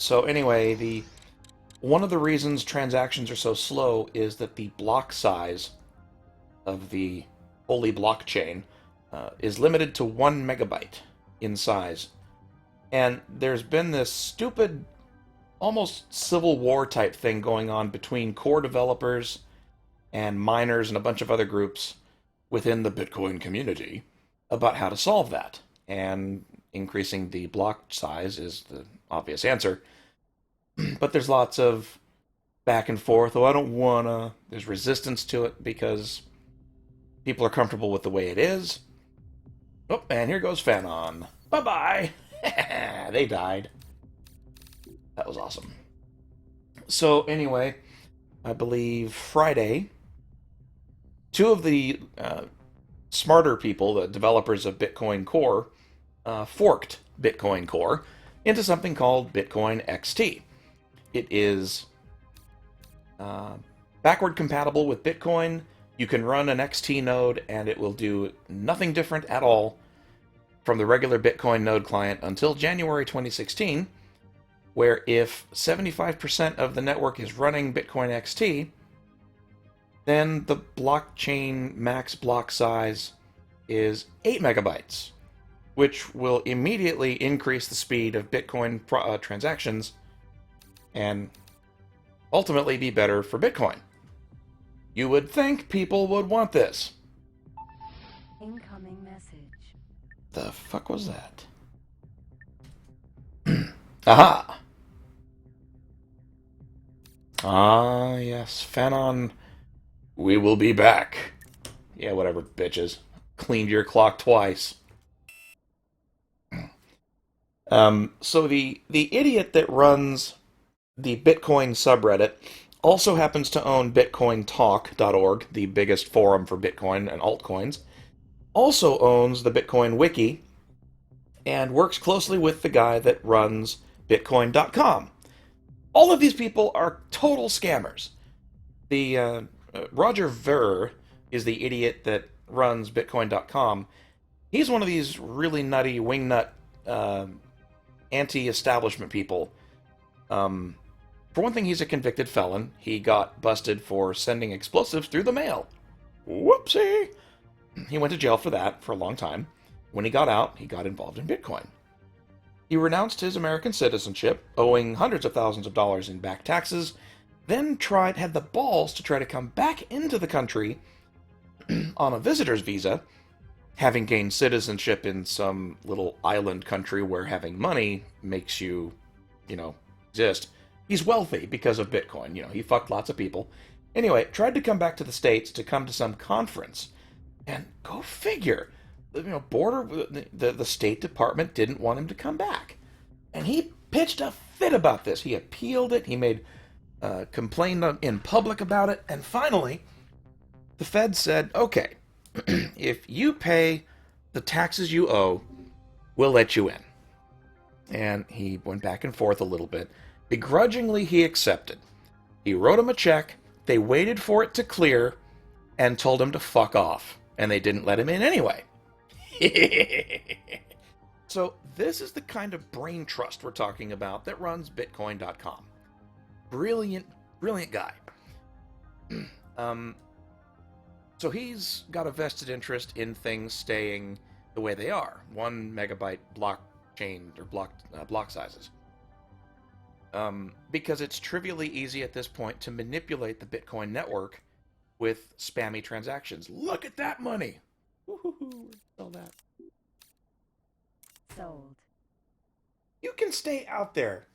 So anyway, the one of the reasons transactions are so slow is that the block size of the holy blockchain is limited to 1 MB in size. And there's been this stupid, almost civil war type thing going on between core developers and miners and a bunch of other groups within the Bitcoin community about how to solve that. And increasing the block size is the obvious answer. But there's lots of back and forth. Oh, I don't wanna. There's resistance to it because people are comfortable with the way it is. Oh, and here goes Phanon. Bye bye. They died. That was awesome. So anyway, I believe Friday, two of the smarter people, the developers of Bitcoin Core, forked Bitcoin Core into something called Bitcoin XT. It is backward compatible with Bitcoin. You can run an XT node and it will do nothing different at all from the regular Bitcoin node client until January 2016, where if 75% of the network is running Bitcoin XT, then the blockchain max block size is 8 MB, which will immediately increase the speed of Bitcoin transactions and ultimately be better for Bitcoin. You would think people would want this. Incoming message. The fuck was that? Aha! Ah, yes, Phanon, we will be back. Yeah, whatever, bitches. Cleaned your clock twice. So the idiot that runs the Bitcoin subreddit also happens to own BitcoinTalk.org, the biggest forum for Bitcoin and altcoins, also owns the Bitcoin Wiki, and works closely with the guy that runs Bitcoin.com. All of these people are total scammers. The Roger Ver is the idiot that runs Bitcoin.com. He's one of these really nutty wingnut anti-establishment people. For one thing, he's a convicted felon. He got busted for sending explosives through the mail. Whoopsie! He went to jail for that for a long time. When he got out, he got involved in Bitcoin. He renounced his American citizenship, owing hundreds of thousands of dollars in back taxes, then had the balls to try to come back into the country on a visitor's visa, having gained citizenship in some little island country where having money makes you, exist. He's wealthy because of Bitcoin. He fucked lots of people. Anyway, tried to come back to the States to come to some conference. And go figure, the State Department didn't want him to come back. And he pitched a fit about this. He appealed it. He made complained in public about it. And finally, the Fed said, okay, if you pay the taxes you owe, we'll let you in. And he went back and forth a little bit. Begrudgingly, he accepted. He wrote him a check, they waited for it to clear, and told him to fuck off. And they didn't let him in anyway. So this is the kind of brain trust we're talking about that runs Bitcoin.com. Brilliant, brilliant guy. So he's got a vested interest in things staying the way they are. 1 MB blockchain or block sizes. Because it's trivially easy at this point to manipulate the Bitcoin network with spammy transactions. Look at that money! Woohoo! Sell that. Sold. You can stay out there.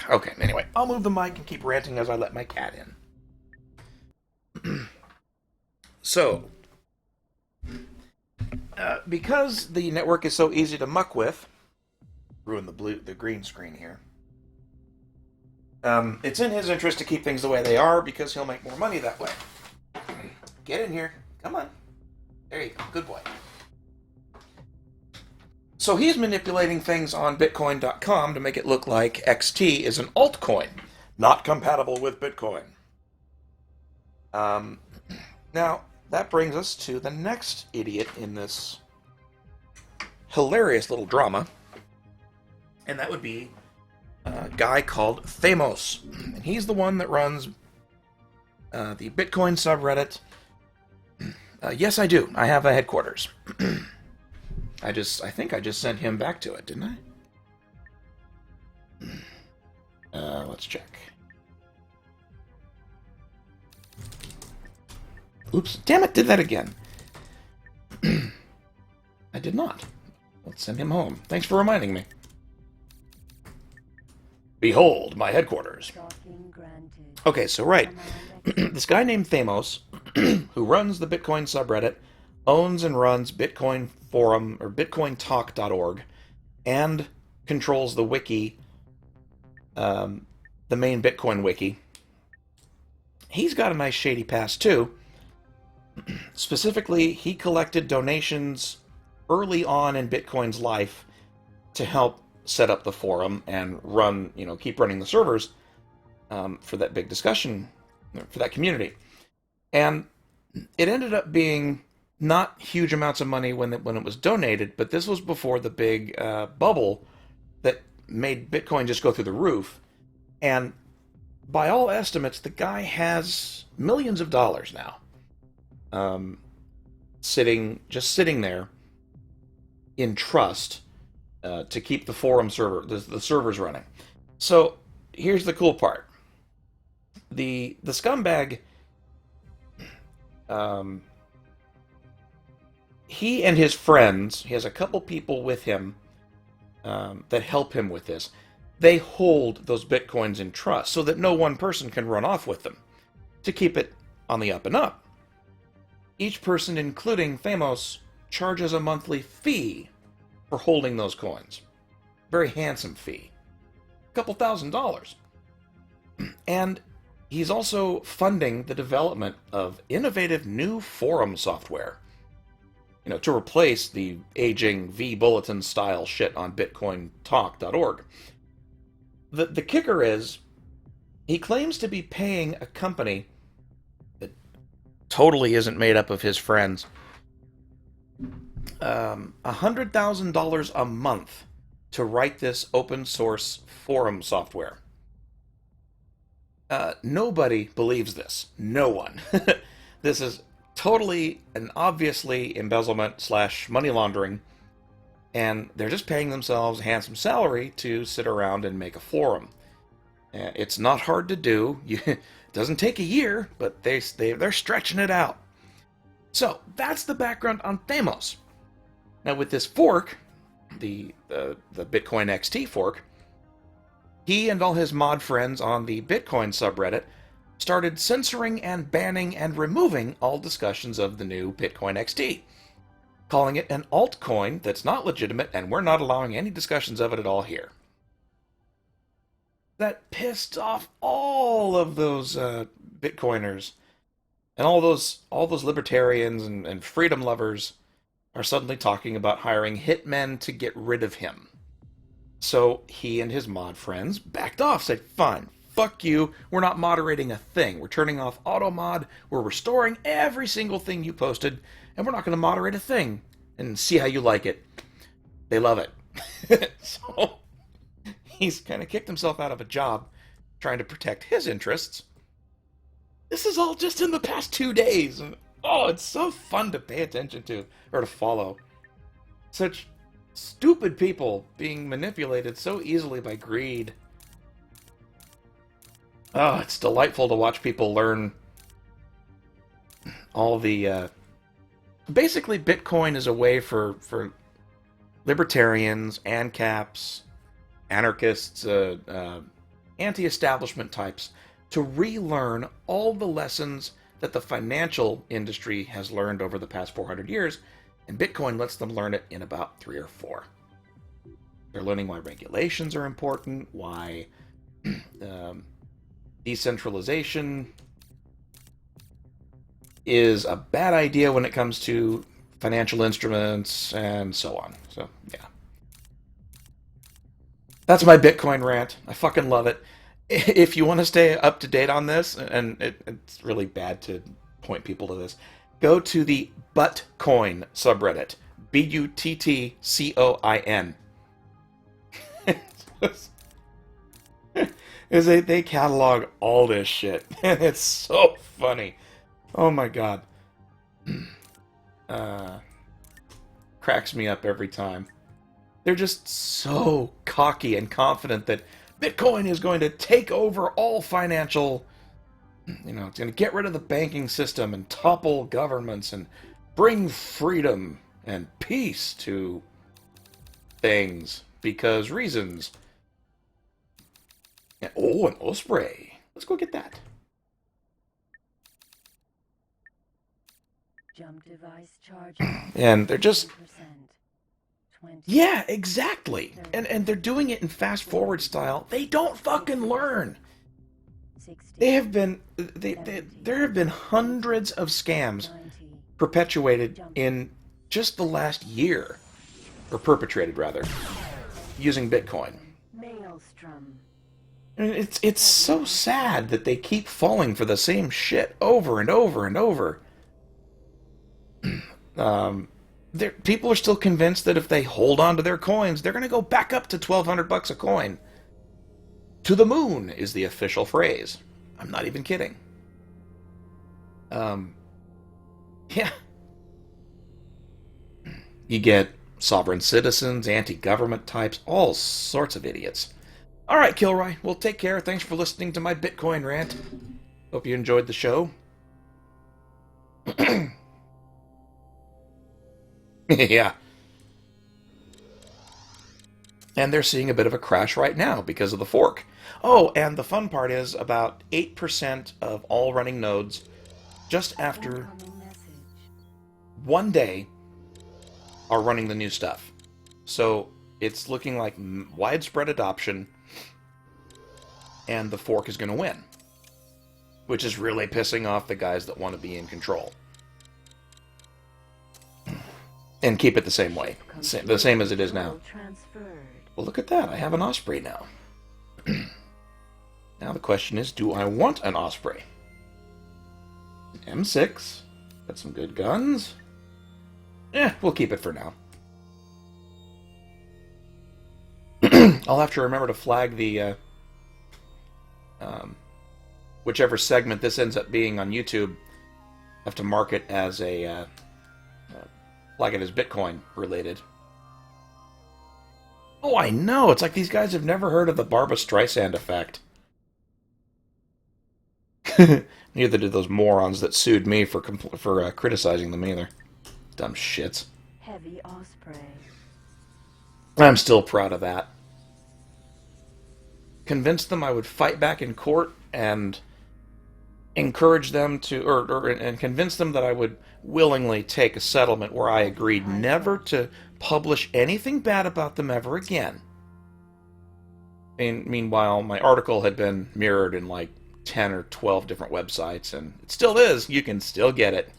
Okay, anyway, I'll move the mic and keep ranting as I let my cat in. So, because the network is so easy to muck with, ruin the green screen here. It's in his interest to keep things the way they are because he'll make more money that way. Get in here. Come on. There you go. Good boy. So he's manipulating things on Bitcoin.com to make it look like XT is an altcoin, not compatible with Bitcoin. Now, that brings us to the next idiot in this hilarious little drama. And that would be a guy called Thamos. And he's the one that runs the Bitcoin subreddit. Yes, I do. I have a headquarters. I think I just sent him back to it, didn't I? Let's check. Oops. Damn it, did that again. I did not. Let's send him home. Thanks for reminding me. Behold, my headquarters. Okay, so right. This guy named Thamos, who runs the Bitcoin subreddit, owns and runs Bitcoin Forum, or bitcointalk.org, and controls the wiki, the main Bitcoin wiki. He's got a nice shady past, too. Specifically, he collected donations early on in Bitcoin's life to help set up the forum and keep running the servers for that big discussion, for that community. And it ended up being not huge amounts of money when it was donated, but this was before the big bubble that made Bitcoin just go through the roof. And by all estimates, the guy has millions of dollars now, sitting there in trust to keep the forum server, the servers running. So here's the cool part: the scumbag. He and his friends, he has a couple people with him that help him with this. They hold those bitcoins in trust so that no one person can run off with them to keep it on the up and up. Each person, including Thamos, charges a monthly fee for holding those coins. Very handsome fee. A couple $1,000s. And he's also funding the development of innovative new forum software, to replace the aging V-Bulletin style shit on bitcointalk.org. The kicker is, he claims to be paying a company that totally isn't made up of his friends $100,000 a month to write this open source forum software. Nobody believes this. No one. This is totally and obviously embezzlement / money laundering, and they're just paying themselves a handsome salary to sit around and make a forum. It's not hard to do. It doesn't take a year, but they're stretching it out. So that's the background on Thamos. Now with this fork, the Bitcoin XT fork, he and all his mod friends on the Bitcoin subreddit started censoring and banning and removing all discussions of the new Bitcoin XT, calling it an altcoin that's not legitimate, and we're not allowing any discussions of it at all here. That pissed off all of those Bitcoiners, and all those libertarians and freedom lovers are suddenly talking about hiring hitmen to get rid of him. So he and his mod friends backed off, said, fine, fuck you, we're not moderating a thing. We're turning off auto mod, we're restoring every single thing you posted, and we're not going to moderate a thing and see how you like it. They love it. So he's kind of kicked himself out of a job trying to protect his interests. This is all just in the past 2 days. And, it's so fun to pay attention to, or to follow. Such stupid people being manipulated so easily by greed. It's delightful to watch people learn all the... Basically, Bitcoin is a way for libertarians, ANCAPs, anarchists, anti-establishment types to relearn all the lessons that the financial industry has learned over the past 400 years, and Bitcoin lets them learn it in about 3 or 4. They're learning why regulations are important, why decentralization is a bad idea when it comes to financial instruments, and so on. So, yeah. That's my Bitcoin rant. I fucking love it. If you want to stay up to date on this, and it's really bad to point people to this, go to the Buttcoin subreddit. Buttcoin. is they catalog all this shit, and it's so funny. Oh my god. Cracks me up every time. They're just so cocky and confident that Bitcoin is going to take over all financial, it's going to get rid of the banking system and topple governments and bring freedom and peace to things because reasons. Oh, an osprey. Let's go get that. Jump device charging. And they're just... Yeah, exactly. And they're doing it in fast forward style. They don't fucking learn. There have been hundreds of scams perpetuated in just the last year, or perpetrated rather, using Bitcoin. And it's so sad that they keep falling for the same shit over and over and over. People are still convinced that if they hold on to their coins, they're going to go back up to $1,200 a coin. To the moon is the official phrase. I'm not even kidding. Yeah. You get sovereign citizens, anti-government types, all sorts of idiots. All right, Kilroy. Well, take care. Thanks for listening to my Bitcoin rant. Hope you enjoyed the show. Yeah. And they're seeing a bit of a crash right now because of the fork. Oh, and the fun part is about 8% of all running nodes just after one day are running the new stuff. So it's looking like widespread adoption, and the fork is going to win, which is really pissing off the guys that want to be in control. And keep it the same way. The same as it is now. Well, look at that. I have an osprey now. Now the question is, do I want an osprey? M6. Got some good guns. We'll keep it for now. I'll have to remember to flag the... whichever segment this ends up being on YouTube. I have to mark it as a... flag it as Bitcoin related. Oh, I know. It's like these guys have never heard of the Barbra Streisand effect. Neither did those morons that sued me for criticizing them either. Dumb shits. Heavy osprey. I'm still proud of that. Convinced them I would fight back in court and encourage them to, and convince them that I would willingly take a settlement where I agreed never to publish anything bad about them ever again. And meanwhile, my article had been mirrored in like 10 or 12 different websites, and it still is. You can still get it.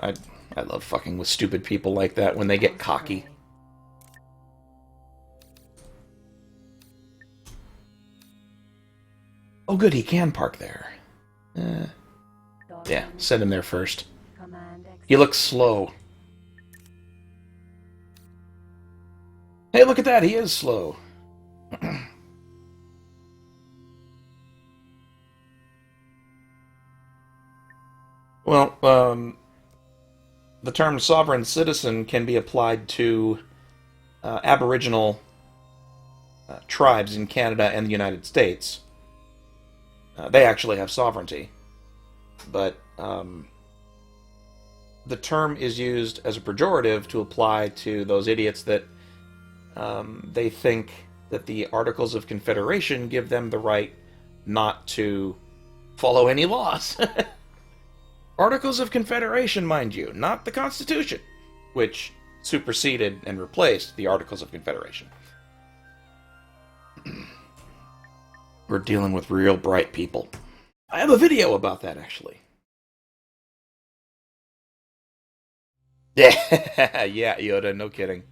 I love fucking with stupid people like that when they get cocky. Oh good, he can park there. Yeah, send him there first. He looks slow. Hey, look at that, he is slow. Well, the term sovereign citizen can be applied to Aboriginal tribes in Canada and the United States. They actually have sovereignty. But the term is used as a pejorative to apply to those idiots that they think that the Articles of Confederation give them the right not to follow any laws. Articles of Confederation, mind you, not the Constitution, which superseded and replaced the Articles of Confederation. We're dealing with real bright people. I have a video about that, actually. Yeah, yeah, Yoda, no kidding.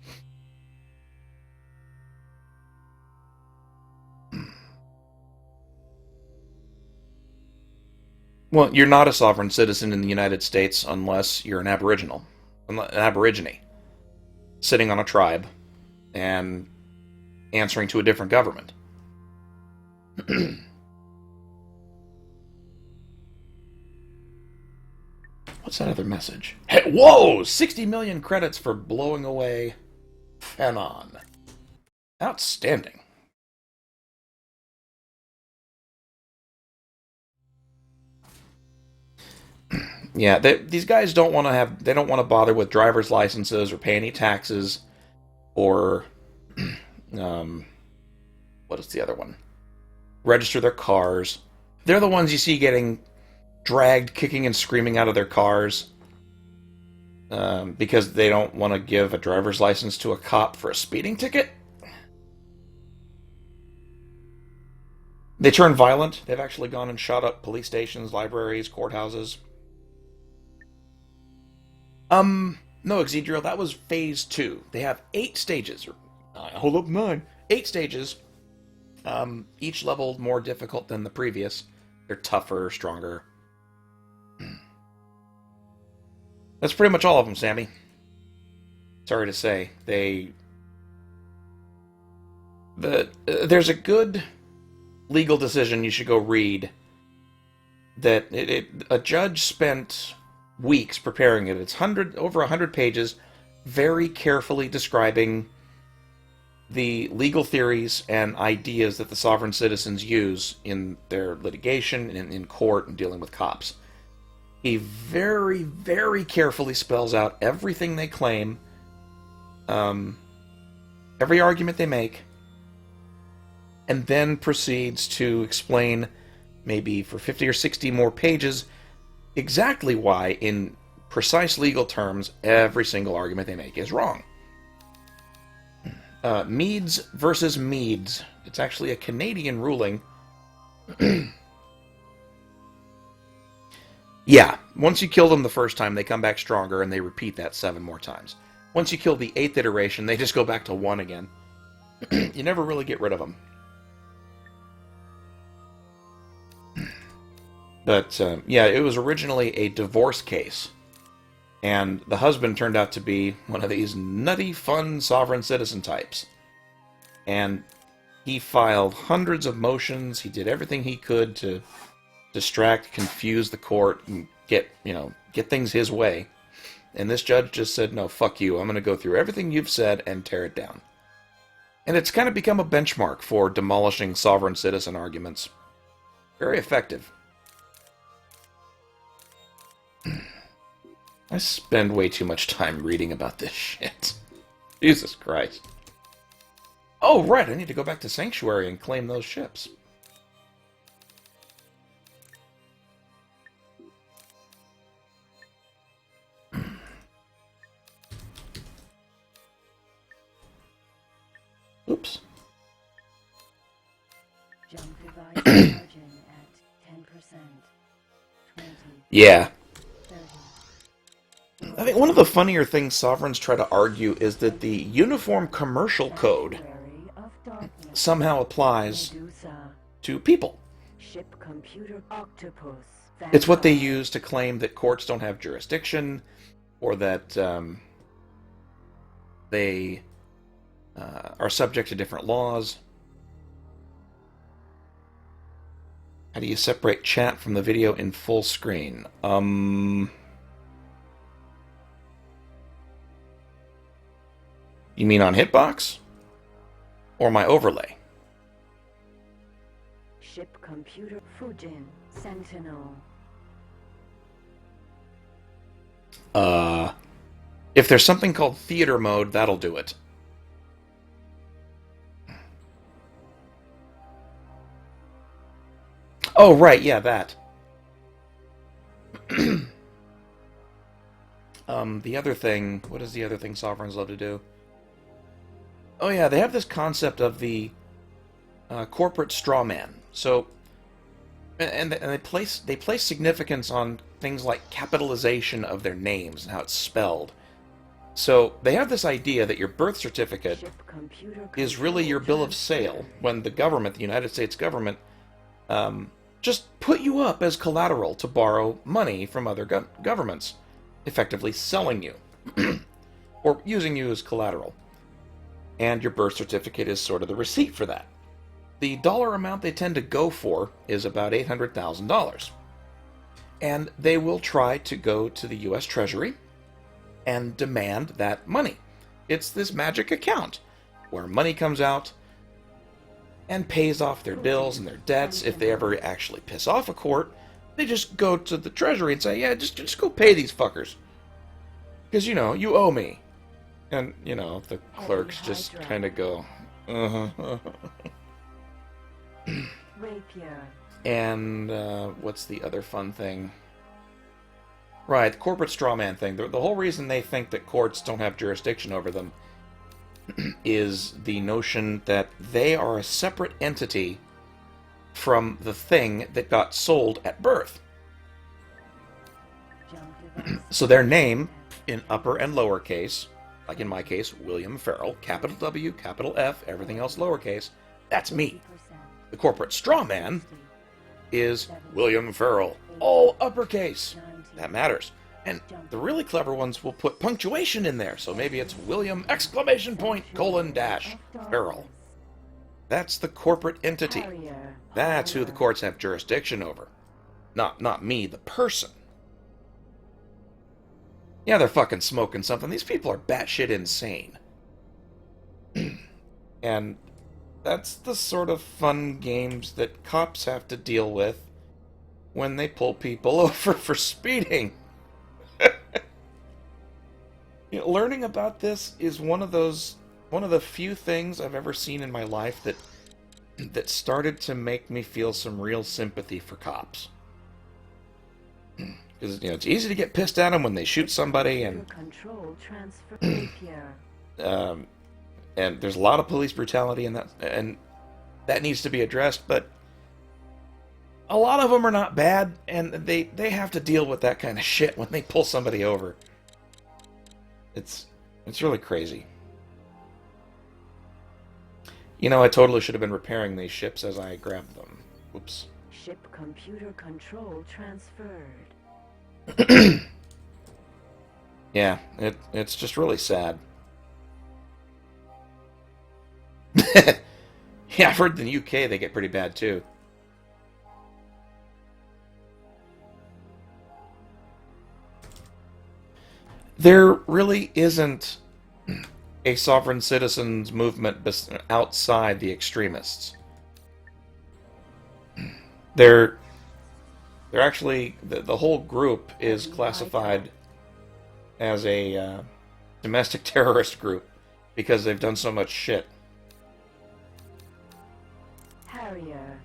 Well, you're not a sovereign citizen in the United States unless you're an Aboriginal. An Aborigine. sitting on a tribe and answering to a different government. What's that other message? Hey, whoa! 60 million credits for blowing away Phanon. Outstanding. Yeah, these guys don't want to have. They don't want to bother with driver's licenses or pay any taxes, or what is the other one? Register their cars. They're the ones you see getting dragged, kicking and screaming out of their cars because they don't want to give a driver's license to a cop for a speeding ticket. They turn violent. They've actually gone and shot up police stations, libraries, courthouses. No, Exedrio, that was phase 2. They have 8 stages. Or, hold up, 9. 8 stages. Each level more difficult than the previous. They're tougher, stronger. That's pretty much all of them, Sammy. Sorry to say. There's a good legal decision you should go read that a judge spent weeks preparing it. It's over 100 pages, very carefully describing the legal theories and ideas that the sovereign citizens use in their litigation and in court and dealing with cops. He very, very carefully spells out everything they claim, every argument they make, and then proceeds to explain, maybe for 50 or 60 more pages, exactly why, in precise legal terms, every single argument they make is wrong. Meads versus Meads. It's actually a Canadian ruling. Yeah, once you kill them the first time, they come back stronger, and they repeat that 7 more times. Once you kill the 8th iteration, they just go back to 1 again. You never really get rid of them. But, yeah, it was originally a divorce case. And the husband turned out to be one of these nutty, fun, sovereign citizen types. And he filed hundreds of motions. He did everything he could to distract, confuse the court, and get things his way. And this judge just said, no, fuck you. I'm going to go through everything you've said and tear it down. And it's kind of become a benchmark for demolishing sovereign citizen arguments. Very effective. I spend way too much time reading about this shit. Jesus Christ. Oh, right, I need to go back to Sanctuary and claim those ships. Oops. Jump device charging at 10%. 20. Yeah. 30. I think one of the funnier things sovereigns try to argue is that the Uniform Commercial Code somehow applies to people. Ship computer octopus. It's what they use to claim that courts don't have jurisdiction, or that they are subject to different laws. How do you separate chat from the video in full screen? You mean on Hitbox? Or my overlay? Ship computer Fujin Sentinel. If there's something called theater mode, that'll do it. Oh, right, yeah, that. The other thing... What is the other thing sovereigns love to do? Oh, yeah, they have this concept of the corporate straw man. So... And they place significance on things like capitalization of their names and how it's spelled. So they have this idea that your birth certificate is really your bill of sale when the government, the United States government, just put you up as collateral to borrow money from other governments, effectively selling you. or using you as collateral. And your birth certificate is sort of the receipt for that. The dollar amount they tend to go for is about $800,000. And they will try to go to the U.S. Treasury and demand that money. It's this magic account where money comes out and pays off their bills and their debts. If they ever actually piss off a court, they just go to the Treasury and say, yeah, just go pay these fuckers. Because, you know, you owe me. And, you know, the clerks just kind of go, uh-huh. Rapier. And what's the other fun thing? Right, the corporate strawman thing. The whole reason they think that courts don't have jurisdiction over them is the notion that they are a separate entity from the thing that got sold at birth. So their name, in upper and lowercase, like in my case, William Farrell, capital W, capital F, everything else lowercase, that's me. The corporate strawman is William Farrell, all uppercase. That matters. And the really clever ones will put punctuation in there, so maybe it's William exclamation point colon dash Farrell. That's the corporate entity. That's who the courts have jurisdiction over. Not me, the person. Yeah, they're fucking smoking something. These people are batshit insane. And that's the sort of fun games that cops have to deal with when they pull people over for speeding. You know, learning about this is one of the few things I've ever seen in my life that started to make me feel some real sympathy for cops. Because, you know, it's easy to get pissed at them when they shoot somebody, and and there's a lot of police brutality in that, and that needs to be addressed. But a lot of them are not bad, and they have to deal with that kind of shit when they pull somebody over. It's really crazy. You know, I totally should have been repairing these ships as I grabbed them. Oops. Ship computer control transferred. Yeah, it's just really sad. Yeah, I've heard in the UK they get pretty bad too. There really isn't a sovereign citizens movement outside the extremists. They're actually, the whole group is classified as a domestic terrorist group because they've done so much shit. Harrier,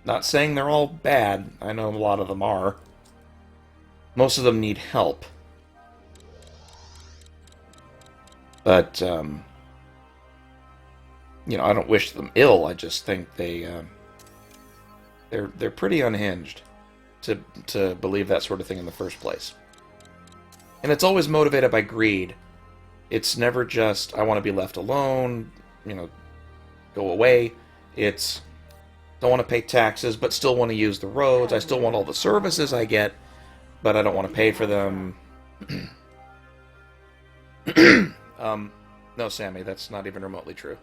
Not saying they're all bad. I know a lot of them are. Most of them need help. But, you know, I don't wish them ill. I just think they're pretty unhinged to believe that sort of thing in the first place. And it's always motivated by greed. It's never just, I want to be left alone, you know, go away. It's, don't want to pay taxes, but still want to use the roads. I still want all the services I get, but I don't want to pay for them. No, Sammy, that's not even remotely true.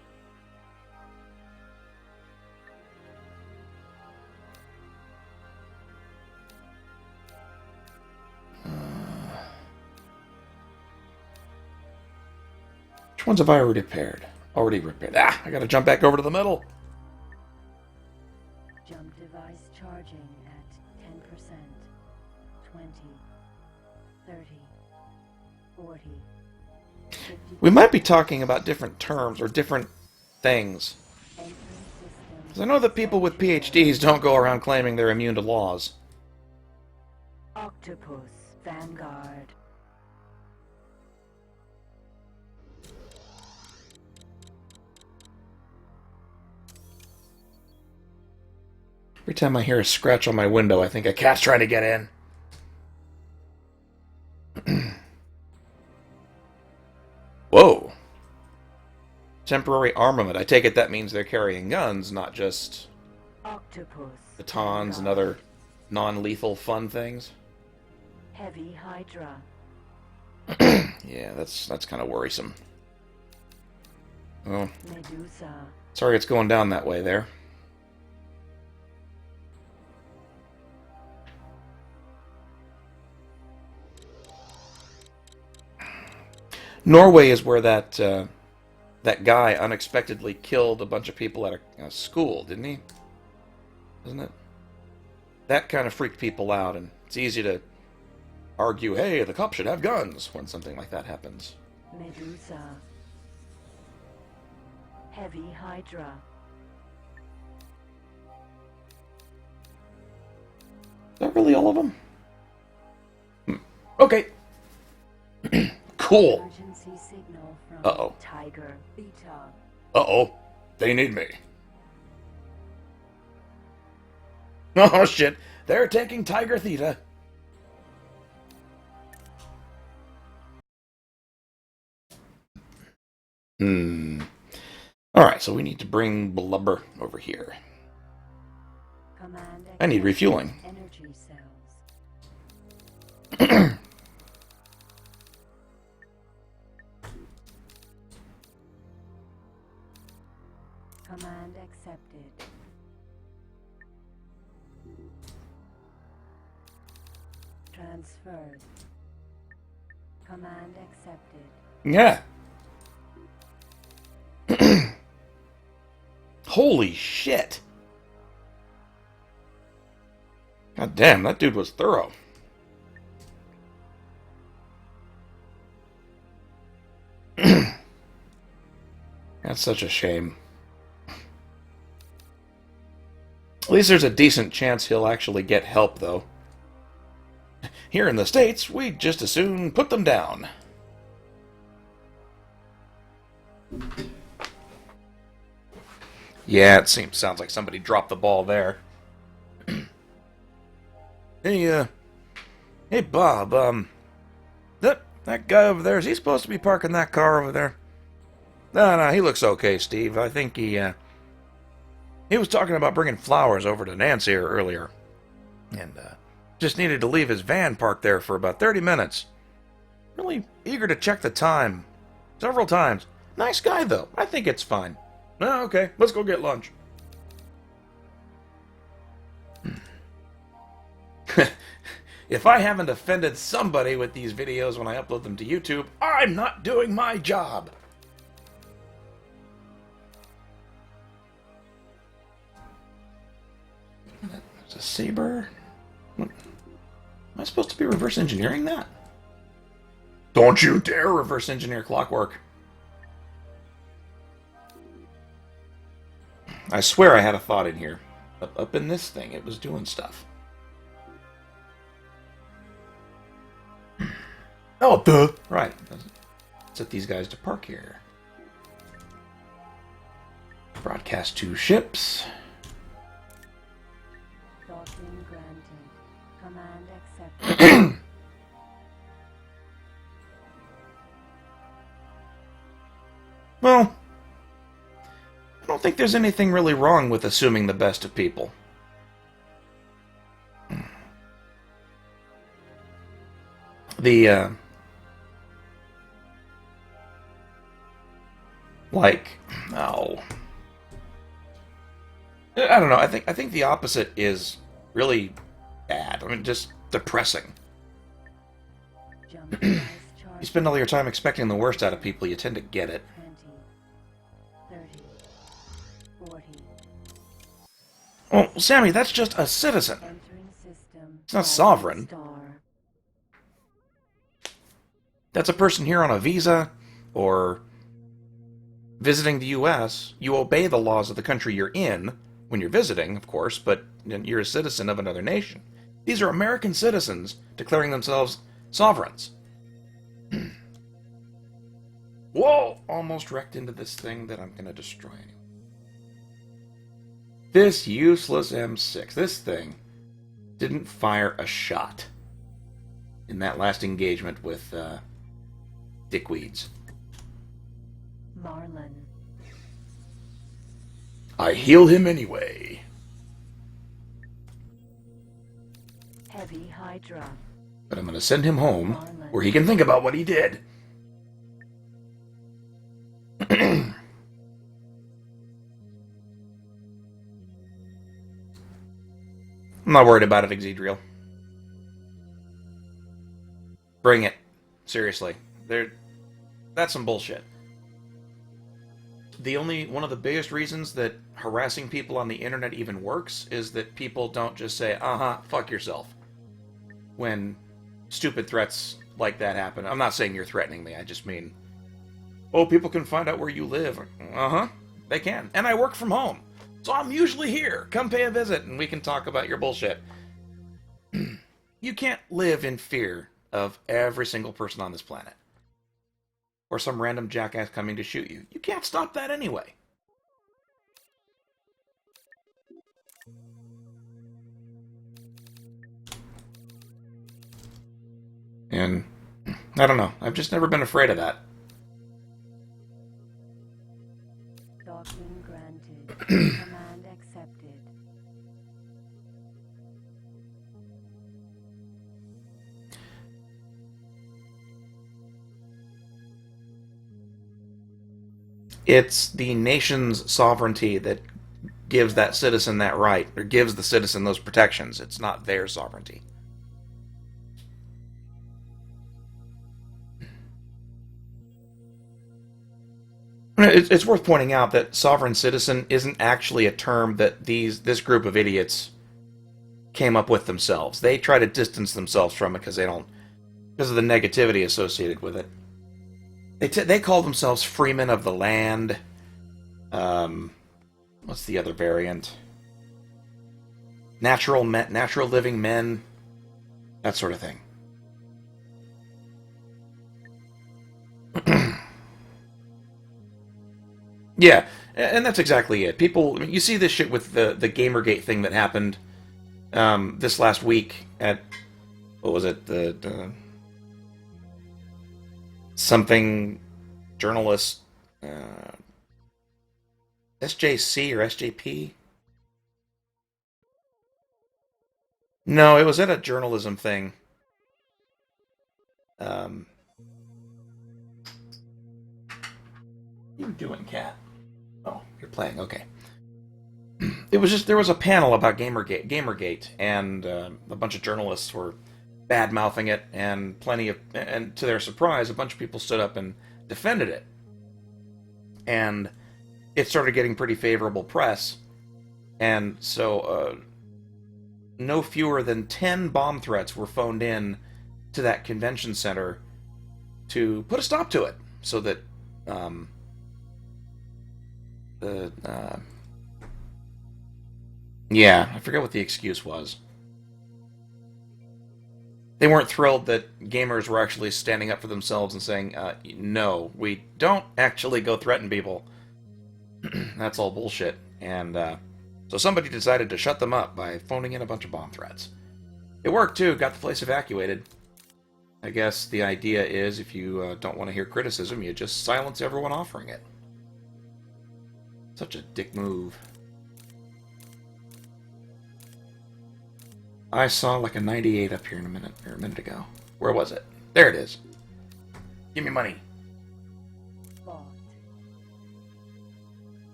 Which ones have I already repaired? Already repaired. Ah, I gotta jump back over to the middle. jump device charging at 10%, 20, 30, 40. We might be talking about different terms or different things. Because I know that people with PhDs don't go around claiming they're immune to laws. Octopus Vanguard. Every time I hear a scratch on my window, I think a cat's trying to get in. Whoa. Temporary armament. I take it that means they're carrying guns, not just Octopus batons and other non-lethal fun things. Heavy Hydra. Yeah, that's kind of worrisome. Well, Medusa. sorry it's going down that way there. Norway is where that guy unexpectedly killed a bunch of people at a school, didn't he? Isn't it? That kind of freaked people out, and it's easy to argue, hey, the cops should have guns when something like that happens. Medusa. Heavy Hydra. Is that really all of them? Okay. Cool. Emergency signal from Uh-oh. Tiger Beta. Uh-oh. They need me. Oh, shit. They're taking Tiger Theta. Alright, so we need to bring Blubber over here. Command I need refueling. energy cells. Command accepted. Transferred. Command accepted. Yeah. Holy shit. God damn, that dude was thorough. That's such a shame. At least there's a decent chance he'll actually get help, though. Here in the States, we'd just as soon put them down. Yeah, sounds like somebody dropped the ball there. Hey, Bob, that guy over there, is he supposed to be parking that car over there? No, he looks okay, Steve. I think he was talking about bringing flowers over to Nancy earlier. And, just needed to leave his van parked there for about 30 minutes. Really eager to check the time. Several times. Nice guy, though. I think it's fine. Oh, okay. Let's go get lunch. If I haven't offended somebody with these videos when I upload them to YouTube, I'm not doing my job. There's a saber. What? Am I supposed to be reverse engineering that? Don't you dare reverse engineer Clockwork. I swear I had a thought in here. Up in this thing, it was doing stuff. Oh, duh. Right. Set these guys to park here. Broadcast 2 ships. Docking granted. Command accepted. Well, I don't think there's anything really wrong with assuming the best of people. The, oh. I don't know. I think the opposite is really bad. I mean, just depressing. You spend all your time expecting the worst out of people, you tend to get it. 20, 30, 40. Well, Sammy, that's just a citizen. Entering system. It's not sovereign. Star. That's a person here on a visa or visiting the U.S. You obey the laws of the country you're in when you're visiting, of course, but you're a citizen of another nation. These are American citizens declaring themselves sovereigns. Whoa! Almost wrecked into this thing that I'm going to destroy anyway. This useless M6. This thing didn't fire a shot in that last engagement with Dickweeds. Marlin. I heal him anyway. Heavy Hydra. But I'm going to send him home where he can think about what he did. I'm not worried about it, Exedriel. Bring it. Seriously. That's some bullshit. One of the biggest reasons that harassing people on the internet even works is that people don't just say, fuck yourself, when stupid threats like that happen. I'm not saying you're threatening me, I just mean, oh, people can find out where you live. They can. And I work from home, so I'm usually here. Come pay a visit and we can talk about your bullshit. You can't live in fear of every single person on this planet. Or some random jackass coming to shoot you. You can't stop that anyway. And I don't know. I've just never been afraid of that. Docking granted. Command accepted. It's the nation's sovereignty that gives that citizen that right, or gives the citizen those protections. It's not their sovereignty. It's worth pointing out that sovereign citizen isn't actually a term that this group of idiots came up with themselves. They try to distance themselves from it because of the negativity associated with it. They call themselves freemen of the land. What's the other variant? Natural living men. That sort of thing. Yeah, and that's exactly it. People, you see this shit with the Gamergate thing that happened this last week at, what was it, the something journalist, SJC or SJP? No, it was at a journalism thing. What are you doing, cat? Oh, you're playing, okay. There was a panel about Gamergate, and a bunch of journalists were bad-mouthing it, and to their surprise, a bunch of people stood up and defended it. And it started getting pretty favorable press, and so no fewer than 10 bomb threats were phoned in to that convention center to put a stop to it, so that I forget what the excuse was. They weren't thrilled that gamers were actually standing up for themselves and saying, no, we don't actually go threaten people. That's all bullshit. And so somebody decided to shut them up by phoning in a bunch of bomb threats. It worked, too. Got the place evacuated. I guess the idea is if you don't want to hear criticism, you just silence everyone offering it. Such a dick move. I saw like a 98 up here a minute ago. Where was it? There it is. Give me money. Bought.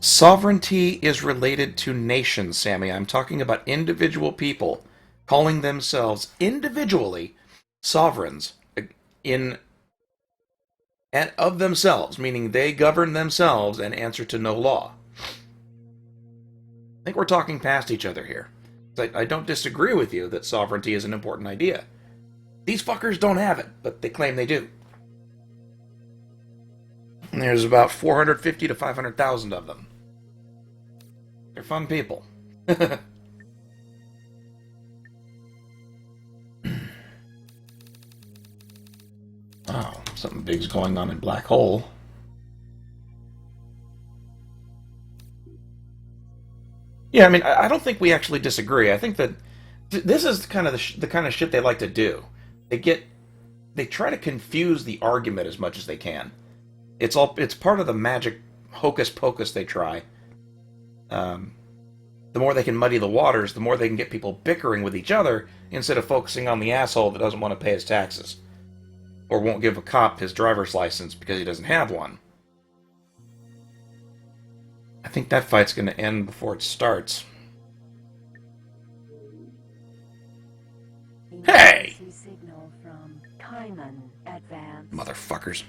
Sovereignty is related to nations, Sammy. I'm talking about individual people calling themselves individually sovereigns of themselves, meaning they govern themselves and answer to no law. I think we're talking past each other here. I don't disagree with you that sovereignty is an important idea. These fuckers don't have it, but they claim they do. And there's about 450 to 500,000 of them. They're fun people. Oh, something big's going on in Black Hole. Yeah, I mean, I don't think we actually disagree. I think that this is kind of the kind of shit they like to do. They try to confuse the argument as much as they can. It's part of the magic hocus pocus they try. the more they can muddy the waters, the more they can get people bickering with each other instead of focusing on the asshole that doesn't want to pay his taxes. Or won't give a cop his driver's license because he doesn't have one. I think that fight's going to end before it starts. Hey! Signal from Phanon advance. Motherfuckers.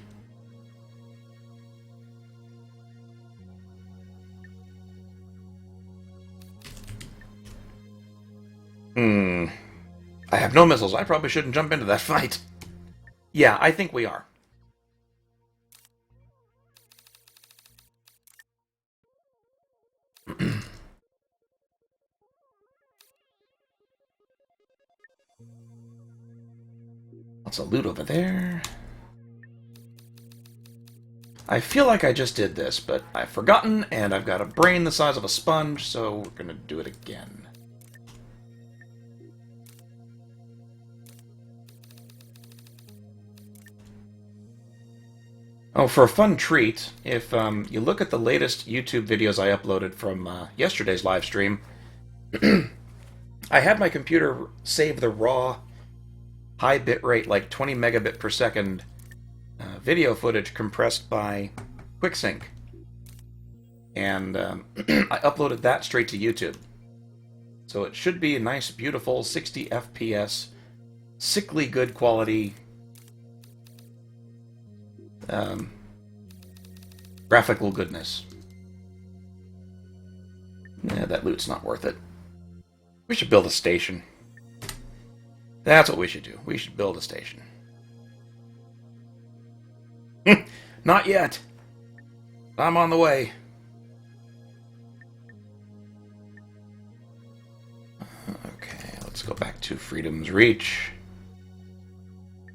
I have no missiles. I probably shouldn't jump into that fight. Yeah, I think we are. Lots of loot over there. I feel like I just did this, but I've forgotten, and I've got a brain the size of a sponge, so we're gonna do it again. Oh, for a fun treat, if you look at the latest YouTube videos I uploaded from yesterday's live stream, I had my computer save the raw, high bitrate, like 20 megabit per second video footage compressed by QuickSync. And I uploaded that straight to YouTube. So it should be a nice, beautiful 60 FPS, sickly good quality graphical goodness. Yeah, that loot's not worth it. We should build a station. That's what we should do. We should build a station. Not yet. I'm on the way. Okay, let's go back to Freedom's Reach.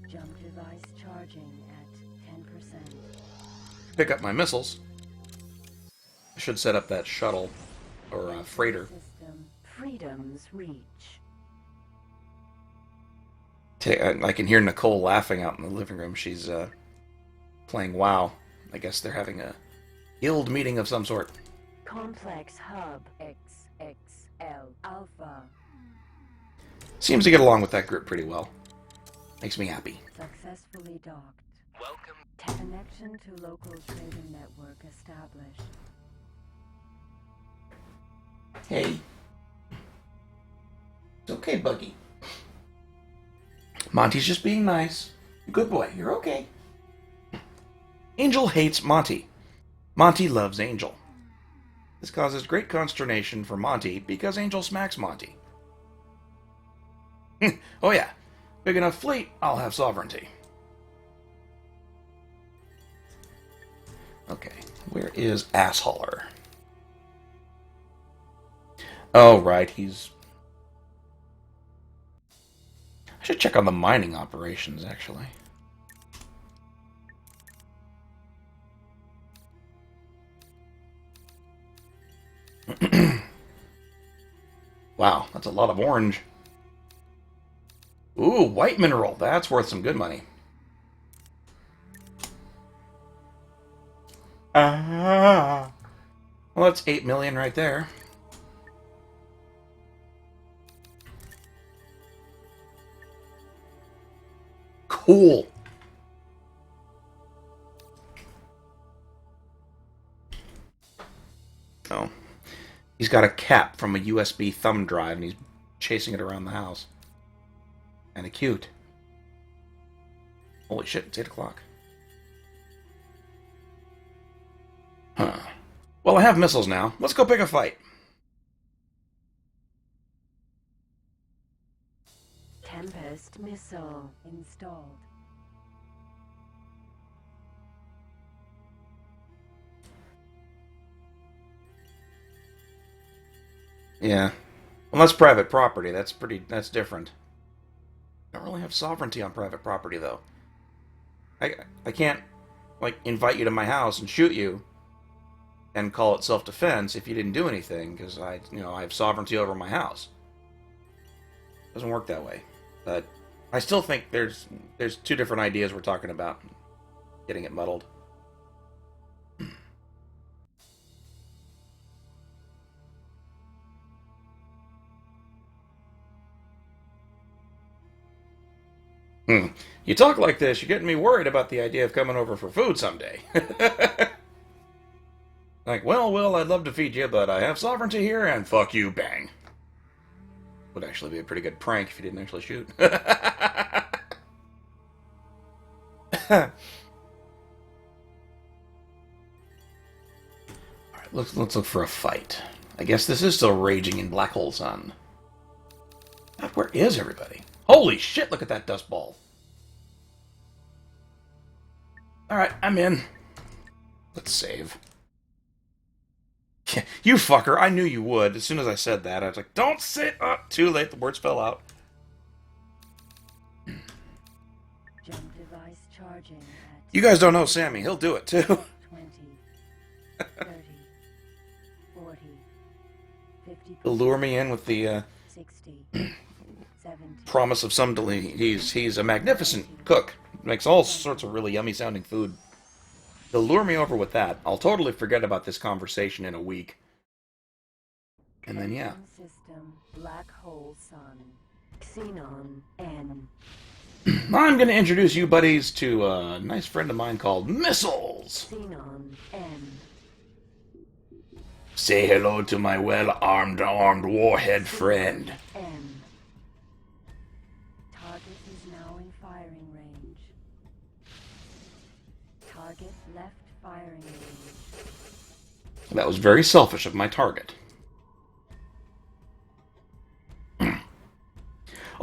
Jump device charging at 10%. Pick up my missiles. I should set up that shuttle or freighter. System Freedom's Reach. I can hear Nicole laughing out in the living room. She's playing WoW. I guess they're having a guild meeting of some sort. Complex Hub XXL Alpha. Seems to get along with that group pretty well. Makes me happy. Successfully docked. Welcome. Connection to local trading network established. Hey. It's okay, Buggy. Monty's just being nice. Good boy, you're okay. Angel hates Monty. Monty loves Angel. This causes great consternation for Monty because Angel smacks Monty. Oh yeah, big enough fleet, I'll have sovereignty. Okay, where is Asshauler? Oh, right, he's... I should check on the mining operations, actually. Wow, that's a lot of orange. Ooh, white mineral. That's worth some good money. Well, that's 8 million right there. Cool. Oh. He's got a cap from a USB thumb drive and he's chasing it around the house. Kinda cute. Holy shit, it's 8 o'clock. Huh. Well, I have missiles now. Let's go pick a fight. Tempest missile installed. Yeah. Well, that's private property. That's different. I don't really have sovereignty on private property, though. I can't, like, invite you to my house and shoot you and call it self-defense if you didn't do anything, because I have sovereignty over my house. Doesn't work that way. But I still think there's two different ideas we're talking about. Getting it muddled. You talk like this, you're getting me worried about the idea of coming over for food someday. Like, well, Will, I'd love to feed you, but I have sovereignty here, and fuck you, bang. Would actually be a pretty good prank if you didn't actually shoot. Alright, let's look for a fight. I guess this is still raging in Black Hole Sun. God, where is everybody? Holy shit, look at that dust ball. Alright, I'm in. Let's save. You fucker, I knew you would. As soon as I said that, I was like, don't sit up. Too late, the words fell out. Jump device charging at You guys don't know Sammy, he'll do it too. 20, 30, 40, 50, He'll lure me in with the 60, 70. promise of some delay. He's a magnificent cook. Makes all sorts of really yummy sounding food. He'll lure me over with that. I'll totally forget about this conversation in a week. And then, yeah. System, black hole sun, Xenon N. I'm going to introduce you buddies to a nice friend of mine called Missiles. Xenon N. Say hello to my well-armed warhead friend. M. Target is now in firing range. Target left firing range. That was very selfish of my target.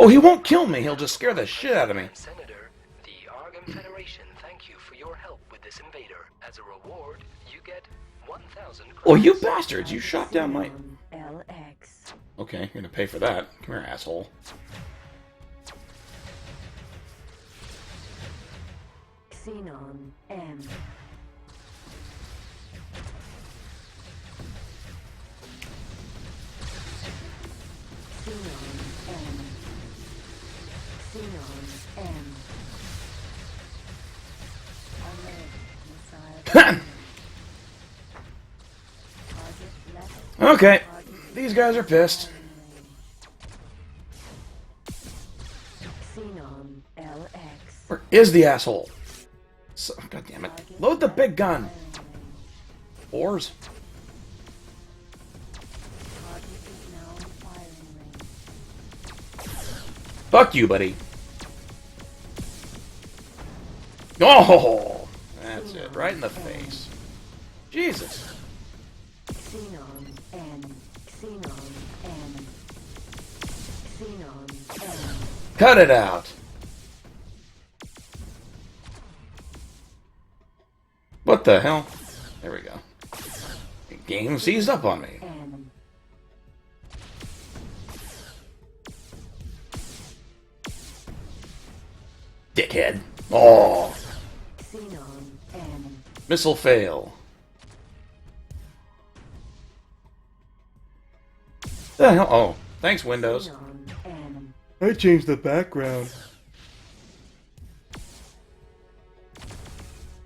Oh, he won't kill me. He'll just scare the shit out of me. Senator, the Arkham Federation thank you for your help with this invader. As a reward, you get 1,000 credits. Oh, you bastards. You shot down my... LX. Okay, you're gonna pay for that. Come here, asshole. Xenon M. Xenon M. Xenon M. Alert. Missile. Target left. Okay, these guys are pissed. Xenon LX. Where is the asshole? So, God damn it. Load the big gun. Oars. Target is now in firing range. Fuck you, buddy. Oh! That's it. Right in the face. Jesus. Xenon N. Xenon N. Xenon N. Cut it out. What the hell? There we go. The game seized up on me. N. Dickhead. Oh. Xenon N. Missile fail. The hell? Oh. Thanks, Windows. Xenon N. I changed the background.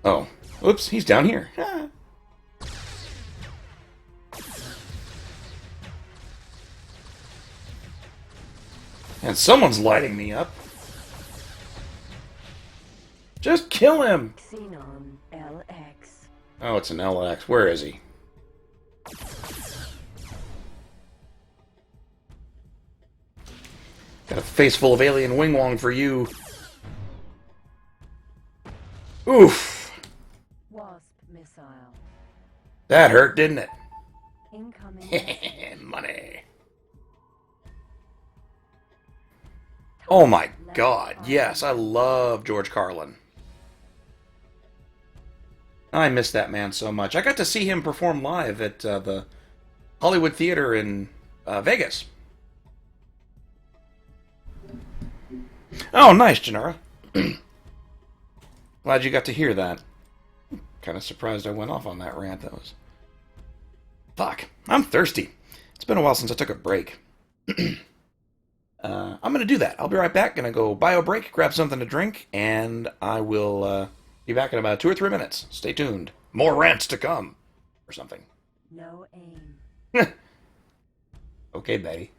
Oh. Oops, he's down here. Ah. And someone's lighting me up. Just kill him! Xenon LX. Oh, it's an LX. Where is he? Got a face full of alien wing-wong for you. Oof! Wasp missile. That hurt, didn't it? Incoming. Money. Oh my god, yes, I love George Carlin. I miss that man so much. I got to see him perform live at the Hollywood Theater in Vegas. Oh, nice, Janara. Glad you got to hear that. Kind of surprised I went off on that rant. That was... Fuck. I'm thirsty. It's been a while since I took a break. I'm going to do that. I'll be right back. Going to go bio break, grab something to drink, and I will be back in about 2 or 3 minutes. Stay tuned. More rants to come. Or something. No aim. Okay, Betty.